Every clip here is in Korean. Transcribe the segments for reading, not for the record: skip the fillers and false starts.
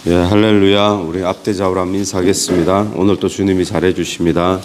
예, 할렐루야. 우리 앞대 좌우로 한번 인사하겠습니다. 오늘 또 주님이 잘해 주십니다.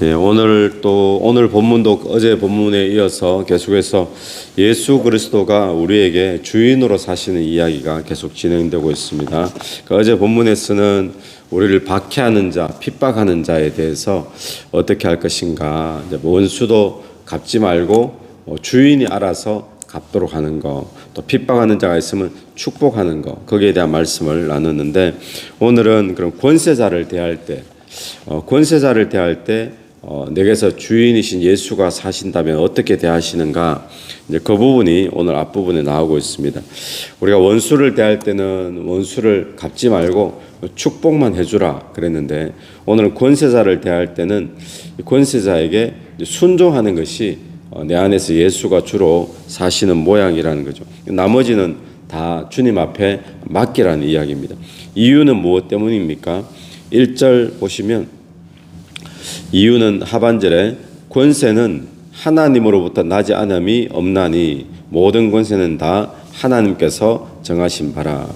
예, 오늘 본문도 어제 본문에 이어서 계속해서 예수 그리스도가 우리에게 주인으로 사시는 이야기가 계속 진행되고 있습니다. 그러니까 어제 본문에서는 우리를 박해하는 자, 핍박하는 자에 대해서 어떻게 할 것인가, 원수도 갚지 말고 주인이 알아서 갚도록 하는 거, 또 핍박하는 자가 있으면 축복하는 거, 거기에 대한 말씀을 나눴는데, 오늘은 그럼 권세자를 대할 때 내게서 주인이신 예수가 사신다면 어떻게 대하시는가, 이제 그 부분이 오늘 앞부분에 나오고 있습니다. 우리가 원수를 대할 때는 원수를 갚지 말고 축복만 해주라 그랬는데, 오늘은 권세자를 대할 때는 권세자에게 순종하는 것이 내 안에서 예수가 주로 사시는 모양이라는 거죠. 나머지는 다 주님 앞에 맡기라는 이야기입니다. 이유는 무엇 때문입니까? 1절 보시면 이유는 하반절에 권세는 하나님으로부터 나지 않음이 없나니 모든 권세는 다 하나님께서 정하신 바라.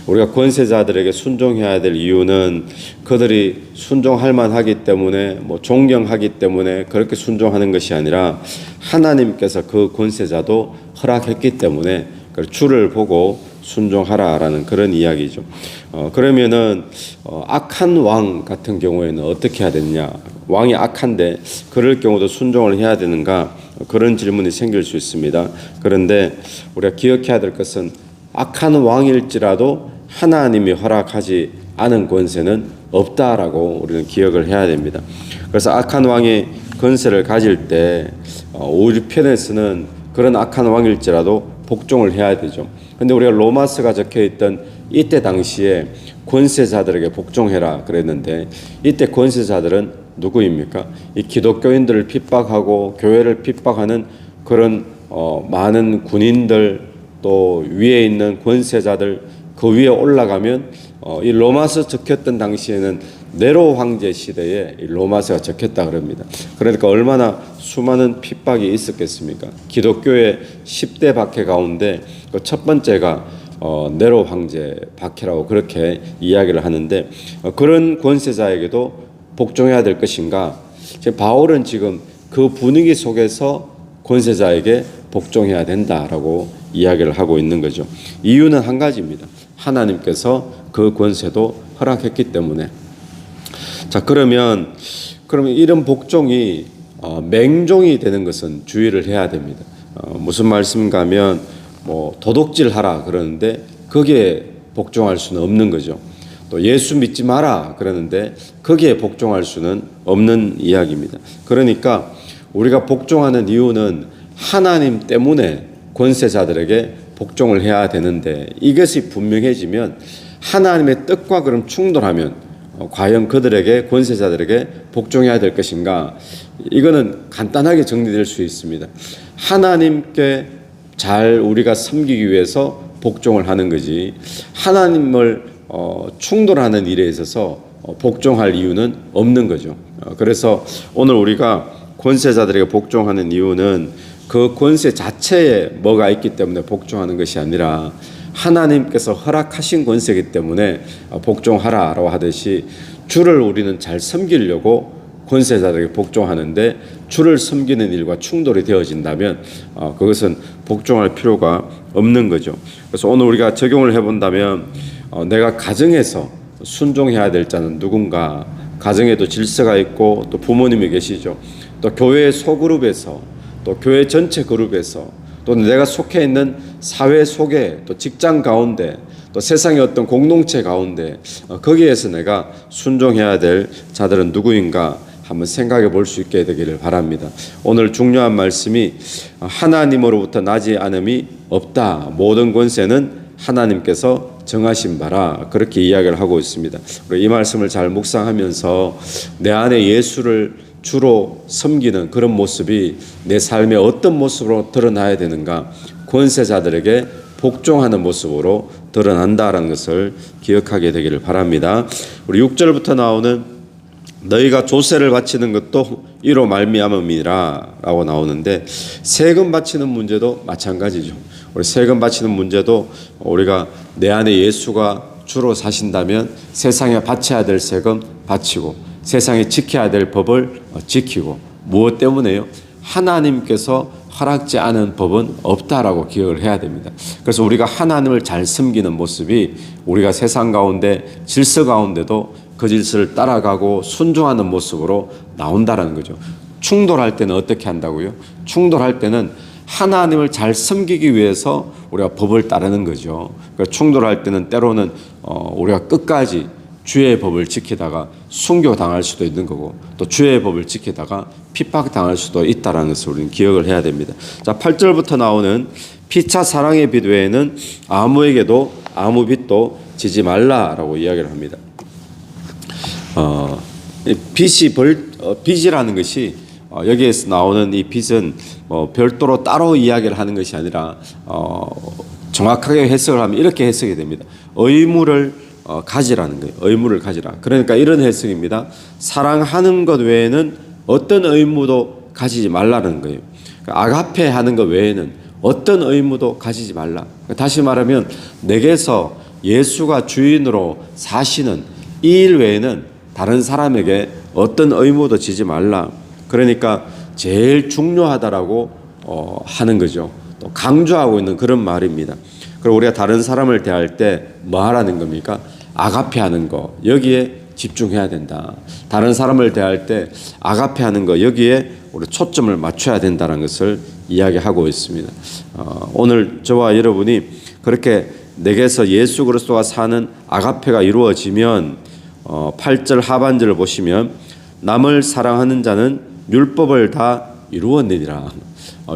우리가 권세자들에게 순종해야 될 이유는 그들이 순종할 만하기 때문에, 존경하기 때문에 그렇게 순종하는 것이 아니라 하나님께서 그 권세자도 허락했기 때문에 주를 보고 순종하라라는 그런 이야기죠. 그러면은 악한 왕 같은 경우에는 어떻게 해야 되느냐? 왕이 악한데 그럴 경우도 순종을 해야 되는가? 그런 질문이 생길 수 있습니다. 그런데 우리가 기억해야 될 것은 악한 왕일지라도 하나님이 허락하지 않은 권세는 없다라고 우리는 기억을 해야 됩니다. 그래서 악한 왕이 권세를 가질 때 우리 편에서는 그런 악한 왕일지라도 복종을 해야 되죠. 근데 우리가 로마서가 적혀있던 이때 당시에 권세자들에게 복종해라 그랬는데, 이때 권세자들은 누구입니까? 이 기독교인들을 핍박하고 교회를 핍박하는 그런 많은 군인들, 또 위에 있는 권세자들, 그 위에 올라가면 이 로마서 적혔던 당시에는 네로 황제 시대에 이 로마서가 적혔다 그럽니다. 그러니까 얼마나 수많은 핍박이 있었겠습니까? 기독교의 10대 박해 가운데 그 첫 번째가 네로 황제 박해라고 그렇게 이야기를 하는데, 그런 권세자에게도 복종해야 될 것인가? 바울은 지금 그 분위기 속에서 권세자에게 복종해야 된다라고 이야기를 하고 있는 거죠. 이유는 한 가지입니다. 하나님께서 그 권세도 허락했기 때문에. 자, 그러면 이런 복종이 맹종이 되는 것은 주의를 해야 됩니다. 무슨 말씀인가 하면 도둑질하라 그러는데 거기에 복종할 수는 없는 거죠. 또 예수 믿지 마라 그러는데 거기에 복종할 수는 없는 이야기입니다. 그러니까 우리가 복종하는 이유는 하나님 때문에 권세자들에게 복종을 해야 되는데, 이것이 분명해지면 하나님의 뜻과 그럼 충돌하면 과연 그들에게, 권세자들에게 복종해야 될 것인가? 이거는 간단하게 정리될 수 있습니다. 하나님께 잘 우리가 섬기기 위해서 복종을 하는 거지, 하나님을 충돌하는 일에 있어서 복종할 이유는 없는 거죠. 그래서 오늘 우리가 권세자들에게 복종하는 이유는 그 권세 자체에 뭐가 있기 때문에 복종하는 것이 아니라 하나님께서 허락하신 권세이기 때문에 복종하라라고 하듯이, 주를 우리는 잘 섬기려고 권세자들에게 복종하는데 주를 섬기는 일과 충돌이 되어진다면 그것은 복종할 필요가 없는 거죠. 그래서 오늘 우리가 적용을 해본다면 내가 가정에서 순종해야 될 자는 누군가? 가정에도 질서가 있고 또 부모님이 계시죠. 또 교회 소그룹에서, 또 교회 전체 그룹에서, 또 내가 속해 있는 사회 속에, 또 직장 가운데, 또 세상의 어떤 공동체 가운데, 거기에서 내가 순종해야 될 자들은 누구인가 한번 생각해 볼 수 있게 되기를 바랍니다. 오늘 중요한 말씀이 하나님으로부터 나지 않음이 없다. 모든 권세는 하나님께서 정하신 바라, 그렇게 이야기를 하고 있습니다. 우리 이 말씀을 잘 묵상하면서 내 안에 예수를 주로 섬기는 그런 모습이 내 삶의 어떤 모습으로 드러나야 되는가? 권세자들에게 복종하는 모습으로 드러난다라는 것을 기억하게 되기를 바랍니다. 우리 6절부터 나오는 너희가 조세를 바치는 것도 이로 말미암음이라 라고 나오는데, 세금 바치는 문제도 마찬가지죠. 우리 세금 바치는 문제도 우리가 내 안에 예수가 주로 사신다면 세상에 바쳐야 될 세금 바치고 세상에 지켜야 될 법을 지키고, 무엇 때문에요? 하나님께서 허락지 않은 법은 없다라고 기억을 해야 됩니다. 그래서 우리가 하나님을 잘 섬기는 모습이 우리가 세상 가운데 질서 가운데도 그 질서를 따라가고 순종하는 모습으로 나온다라는 거죠. 충돌할 때는 어떻게 한다고요? 충돌할 때는 하나님을 잘 섬기기 위해서 우리가 법을 따르는 거죠. 그러니까 충돌할 때는 때로는 우리가 끝까지 주의 법을 지키다가 순교당할 수도 있는 거고, 또 주의 법을 지키다가 핍박당할 수도 있다는 것을 우리는 기억을 해야 됩니다. 자, 8절부터 나오는 피차 사랑의 빚 외에는 아무에게도 아무 빚도 지지 말라라고 이야기를 합니다. 빚이라는 것이 여기에서 나오는 이 빚은 별도로 따로 이야기를 하는 것이 아니라 정확하게 해석을 하면 이렇게 해석이 됩니다. 의무를 가지라는 거예요. 의무를 가지라. 그러니까 이런 해석입니다. 사랑하는 것 외에는 어떤 의무도 가지지 말라는 거예요. 아가페 하는 것 외에는 어떤 의무도 가지지 말라. 다시 말하면 내게서 예수가 주인으로 사시는 이 일 외에는 다른 사람에게 어떤 의무도 지지 말라. 그러니까 제일 중요하다라고 하는 거죠. 또 강조하고 있는 그런 말입니다. 그리고 우리가 다른 사람을 대할 때 뭐 하라는 겁니까? 아가페 하는 거, 여기에 집중해야 된다. 다른 사람을 대할 때 아가페 하는 거, 여기에 우리 초점을 맞춰야 된다는 것을 이야기하고 있습니다. 오늘 저와 여러분이 그렇게 내게서 예수 그리스도가 사는 아가페가 이루어지면 8절 하반절을 보시면 남을 사랑하는 자는 율법을 다 이루었느니라.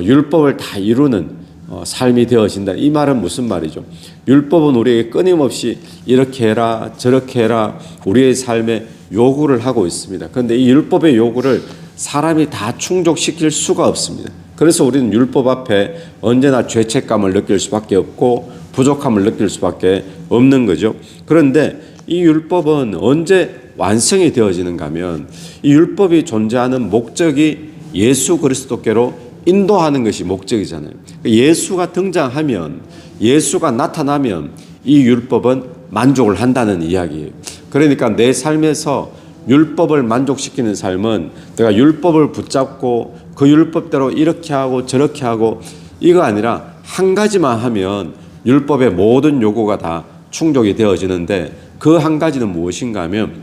율법을 다 이루는 삶이 되어진다. 이 말은 무슨 말이죠? 율법은 우리에게 끊임없이 이렇게 해라 저렇게 해라 우리의 삶에 요구를 하고 있습니다. 그런데 이 율법의 요구를 사람이 다 충족시킬 수가 없습니다. 그래서 우리는 율법 앞에 언제나 죄책감을 느낄 수밖에 없고 부족함을 느낄 수밖에 없는 거죠. 그런데 이 율법은 언제 완성이 되어지는가 하면 이 율법이 존재하는 목적이 예수 그리스도께로 인도하는 것이 목적이잖아요. 예수가 등장하면, 예수가 나타나면 이 율법은 만족을 한다는 이야기예요. 그러니까 내 삶에서 율법을 만족시키는 삶은 내가 율법을 붙잡고 그 율법대로 이렇게 하고 저렇게 하고 이거 아니라 한 가지만 하면 율법의 모든 요구가 다 충족이 되어지는데, 그 한 가지는 무엇인가 하면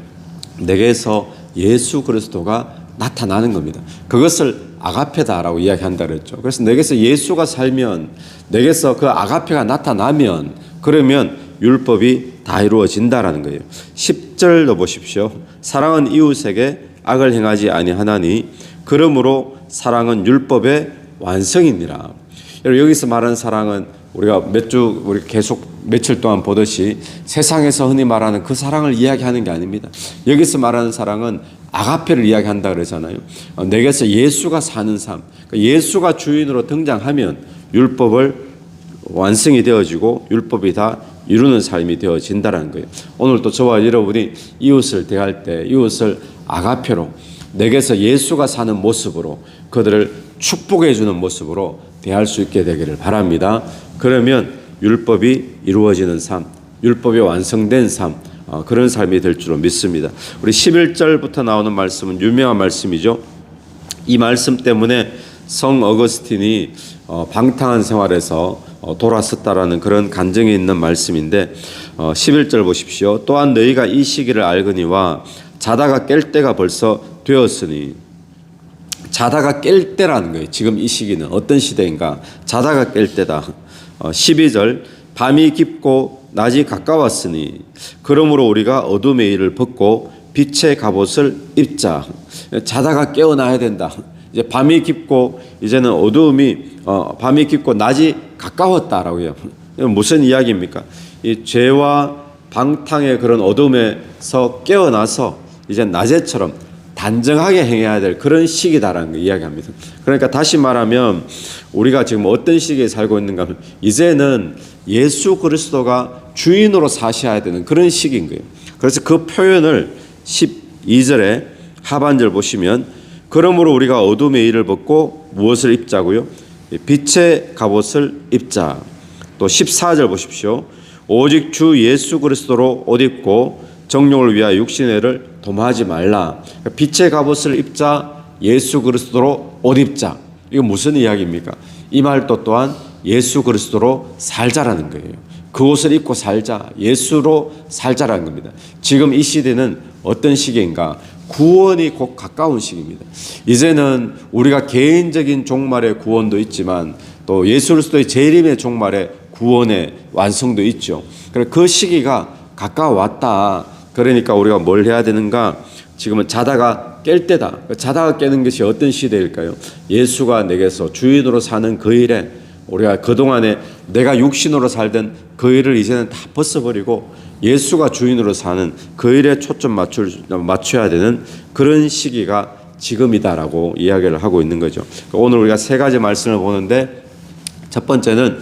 내게서 예수 그리스도가 나타나는 겁니다. 그것을 아가페다라고 이야기한다 그랬죠. 그래서 내게서 예수가 살면, 내게서 그 아가페가 나타나면, 그러면 율법이 다 이루어진다라는 거예요. 10절도 보십시오. 사랑은 이웃에게 악을 행하지 아니하나니 그러므로 사랑은 율법의 완성이니라. 여기서 말하는 사랑은 우리가 우리 계속 며칠 동안 보듯이 세상에서 흔히 말하는 그 사랑을 이야기하는 게 아닙니다. 여기서 말하는 사랑은 아가페를 이야기한다 그러잖아요. 내게서 예수가 사는 삶, 예수가 주인으로 등장하면 율법을 완성이 되어지고 율법이 다 이루는 삶이 되어진다는 거예요. 오늘 또 저와 여러분이 이웃을 대할 때 이웃을 아가페로, 내게서 예수가 사는 모습으로, 그들을 축복해 주는 모습으로 대할 수 있게 되기를 바랍니다. 그러면 율법이 이루어지는 삶, 율법이 완성된 삶, 그런 삶이 될 줄로 믿습니다. 우리 11절부터 나오는 말씀은 유명한 말씀이죠. 이 말씀 때문에 성 어거스틴이 방탕한 생활에서 돌아섰다라는 그런 간증이 있는 말씀인데, 11절 보십시오. 또한 너희가 이 시기를 알거니와 자다가 깰 때가 벌써 되었으니. 자다가 깰 때라는 거예요. 지금 이 시기는 어떤 시대인가? 자다가 깰 때다. 12절 밤이 깊고 낮이 가까웠으니 그러므로 우리가 어둠의 일을 벗고 빛의 갑옷을 입자. 자다가 깨어나야 된다. 이제 밤이 깊고 이제는 어두움이 밤이 깊고 낮이 가까웠다라고 해요. 무슨 이야기입니까? 이 죄와 방탕의 그런 어둠에서 깨어나서 이제 낮에처럼 단정하게 행해야 될 그런 시기다라는 거 이야기합니다. 그러니까 다시 말하면 우리가 지금 어떤 시기에 살고 있는가 하면 이제는 예수 그리스도가 주인으로 사셔야 되는 그런 시기인 거예요. 그래서 그 표현을 12절에 하반절 보시면 그러므로 우리가 어둠의 일을 벗고 무엇을 입자고요? 빛의 갑옷을 입자. 또 14절 보십시오. 오직 주 예수 그리스도로 옷 입고 정욕을 위하여 육신의 애를 도모하지 말라. 빛의 갑옷을 입자, 예수 그리스도로 옷 입자. 이거 무슨 이야기입니까? 이 말도 또한 예수 그리스도로 살자라는 거예요. 그 옷을 입고 살자, 예수로 살자라는 겁니다. 지금 이 시대는 어떤 시기인가? 구원이 곧 가까운 시기입니다. 이제는 우리가 개인적인 종말의 구원도 있지만 또 예수 그리스도의 재림의 종말의 구원의 완성도 있죠. 그 시기가 가까워왔다. 그러니까 우리가 뭘 해야 되는가? 지금은 자다가 깰 때다. 자다가 깨는 것이 어떤 시대일까요? 예수가 내게서 주인으로 사는 그 일에 우리가 그동안에 내가 육신으로 살던 그 일을 이제는 다 벗어버리고 예수가 주인으로 사는 그 일에 초점 맞춰야 되는 그런 시기가 지금이다라고 이야기를 하고 있는 거죠. 오늘 우리가 세 가지 말씀을 보는데 첫 번째는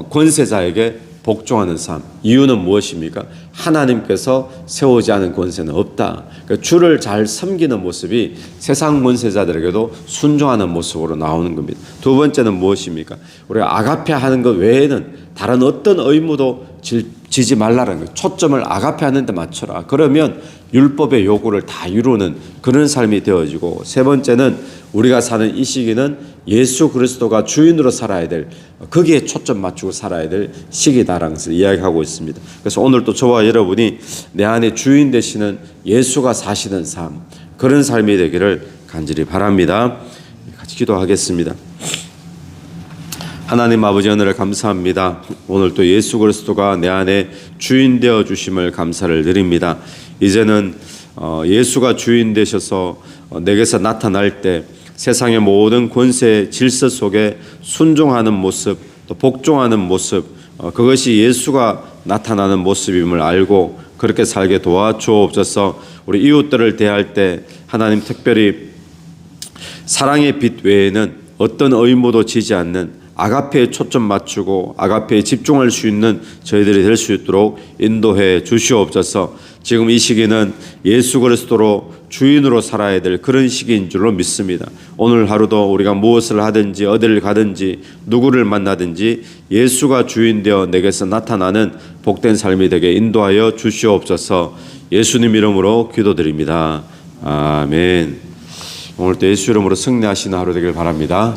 권세자에게 복종하는 삶. 이유는 무엇입니까? 하나님께서 세우지 않은 권세는 없다. 그러니까 주를 잘 섬기는 모습이 세상 권세자들에게도 순종하는 모습으로 나오는 겁니다. 두 번째는 무엇입니까? 우리가 아가페 하는 것 외에는 다른 어떤 의무도 지지 말라는 거예요. 초점을 아가페 하는 데 맞춰라. 그러면 율법의 요구를 다 이루는 그런 삶이 되어지고, 세 번째는 우리가 사는 이 시기는 예수 그리스도가 주인으로 살아야 될, 거기에 초점 맞추고 살아야 될 시기다라는 것을 이야기하고 있습니다. 그래서 오늘 또 저와 여러분이 내 안에 주인 되시는 예수가 사시는 삶, 그런 삶이 되기를 간절히 바랍니다. 같이 기도하겠습니다. 하나님 아버지, 은혜를 감사합니다. 오늘 또 예수 그리스도가 내 안에 주인 되어 주심을 감사를 드립니다. 이제는 예수가 주인 되셔서 내게서 나타날 때 세상의 모든 권세 질서 속에 순종하는 모습, 또 복종하는 모습, 그것이 예수가 나타나는 모습임을 알고 그렇게 살게 도와주옵소서. 우리 이웃들을 대할 때 하나님 특별히 사랑의 빛 외에는 어떤 의무도 지지 않는 아가페에 초점 맞추고 아가페에 집중할 수 있는 저희들이 될 수 있도록 인도해 주시옵소서. 지금 이 시기는 예수 그리스도로 주인으로 살아야 될 그런 시기인 줄로 믿습니다. 오늘 하루도 우리가 무엇을 하든지 어디를 가든지 누구를 만나든지 예수가 주인 되어 내게서 나타나는 복된 삶이 되게 인도하여 주시옵소서. 예수님 이름으로 기도드립니다. 아멘. 오늘도 예수 이름으로 승리하시는 하루 되길 바랍니다.